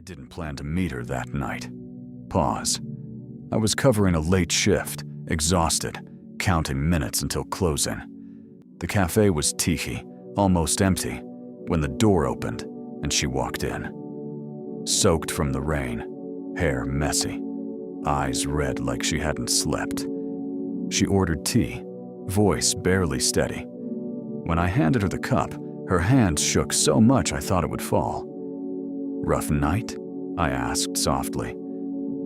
didn't plan to meet her that night. Pause. I was covering a late shift, exhausted, counting minutes until closing. The cafe was tiki, almost empty, when the door opened and she walked in. Soaked from the rain, hair messy, eyes red like she hadn't slept. She ordered tea, voice barely steady. When I handed her the cup, her hands shook so much I thought it would fall. "Rough night?" I asked softly.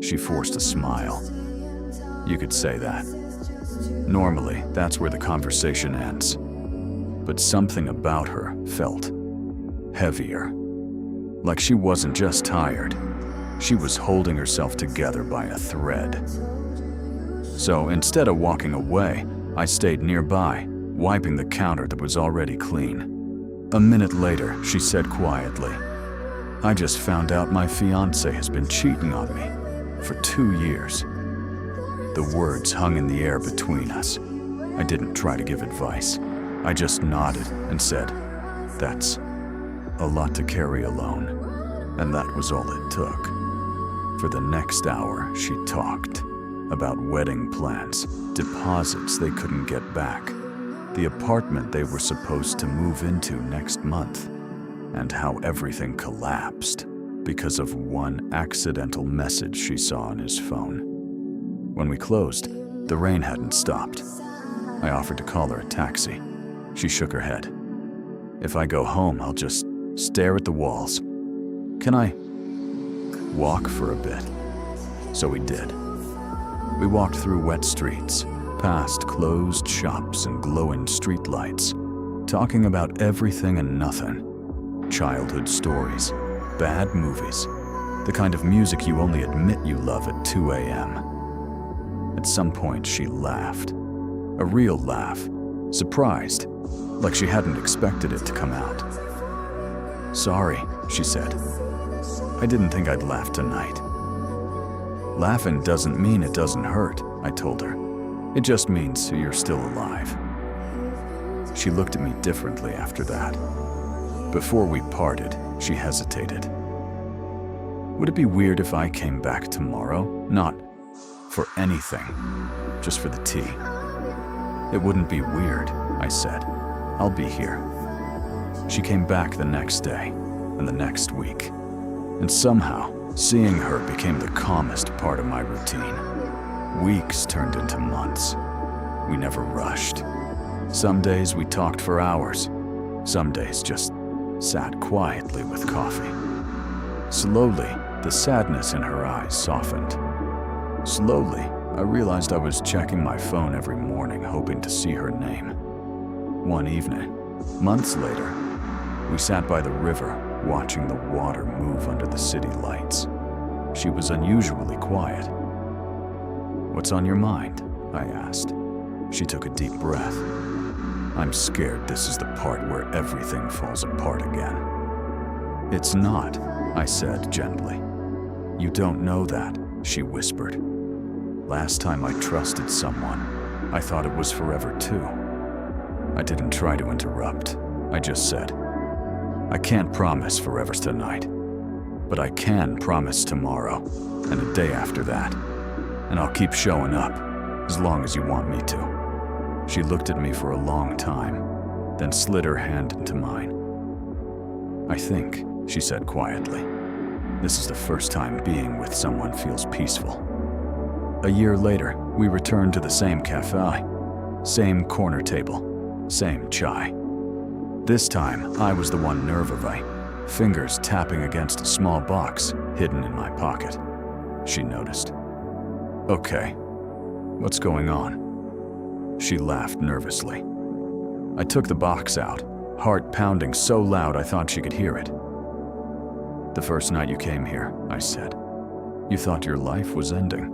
She forced a smile. "You could say that. Normally, that's where the conversation ends. But something about her felt heavier. Like she wasn't just tired. She was holding herself together by a thread. So instead of walking away, I stayed nearby, wiping the counter that was already clean. A minute later, she said quietly, "I just found out my fiancé has been cheating on me for 2 years." The words hung in the air between us. I didn't try to give advice. I just nodded and said, "That's a lot to carry alone." And that was all it took. For the next hour, she talked about wedding plans, deposits they couldn't get back, the apartment they were supposed to move into next month, and how everything collapsed because of one accidental message she saw on his phone. When we closed, the rain hadn't stopped. I offered to call her a taxi. She shook her head. "If I go home, I'll just stare at the walls. Can I walk for a bit?" So we did. We walked through wet streets, past closed shops and glowing streetlights, talking about everything and nothing. Childhood stories, bad movies, the kind of music you only admit you love at 2 a.m. At some point, she laughed. A real laugh, surprised, like she hadn't expected it to come out. "Sorry," she said. "I didn't think I'd laugh tonight." "Laughing doesn't mean it doesn't hurt," I told her. "It just means you're still alive." She looked at me differently after that. Before we parted, she hesitated. "Would it be weird if I came back tomorrow? Not for anything, just for the tea." "It wouldn't be weird," I said. "I'll be here." She came back the next day and the next week. And somehow, seeing her became the calmest part of my routine. Weeks turned into months. We never rushed. Some days we talked for hours. Some days just sat quietly with coffee. Slowly, the sadness in her eyes softened. Slowly, I realized I was checking my phone every morning, hoping to see her name. One evening, months later, we sat by the river, watching the water move under the city lights. She was unusually quiet. "What's on your mind?" I asked. She took a deep breath. "I'm scared this is the part where everything falls apart again." "It's not," I said gently. "You don't know that," she whispered. "Last time I trusted someone, I thought it was forever too." I didn't try to interrupt. I just said, "I can't promise forever tonight, but I can promise tomorrow and a day after that, and I'll keep showing up as long as you want me to." She looked at me for a long time, then slid her hand into mine. "I think," she said quietly, "this is the first time being with someone feels peaceful." A year later, we returned to the same cafe, same corner table, same chai. This time, I was the one nerve-wracking, fingers tapping against a small box hidden in my pocket. She noticed. "Okay, what's going on?" She laughed nervously. I took the box out, heart pounding so loud I thought she could hear it. "The first night you came here," I said, "you thought your life was ending."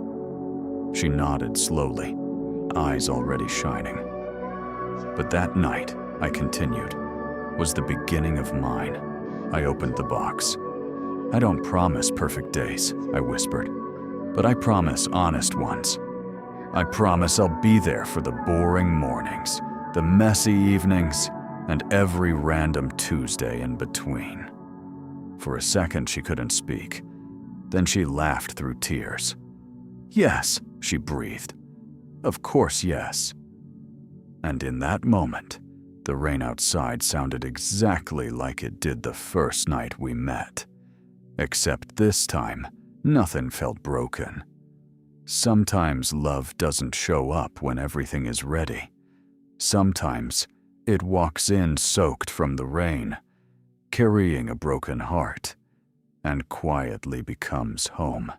She nodded slowly, eyes already shining. "But that night," I continued, "was the beginning of mine." I opened the box. "I don't promise perfect days," I whispered, "but I promise honest ones. I promise I'll be there for the boring mornings, the messy evenings, and every random Tuesday in between." For a second, she couldn't speak. Then she laughed through tears. "Yes," she breathed. "Of course, yes." And in that moment, the rain outside sounded exactly like it did the first night we met. Except this time, nothing felt broken. Sometimes love doesn't show up when everything is ready. Sometimes it walks in soaked from the rain, carrying a broken heart, and quietly becomes home.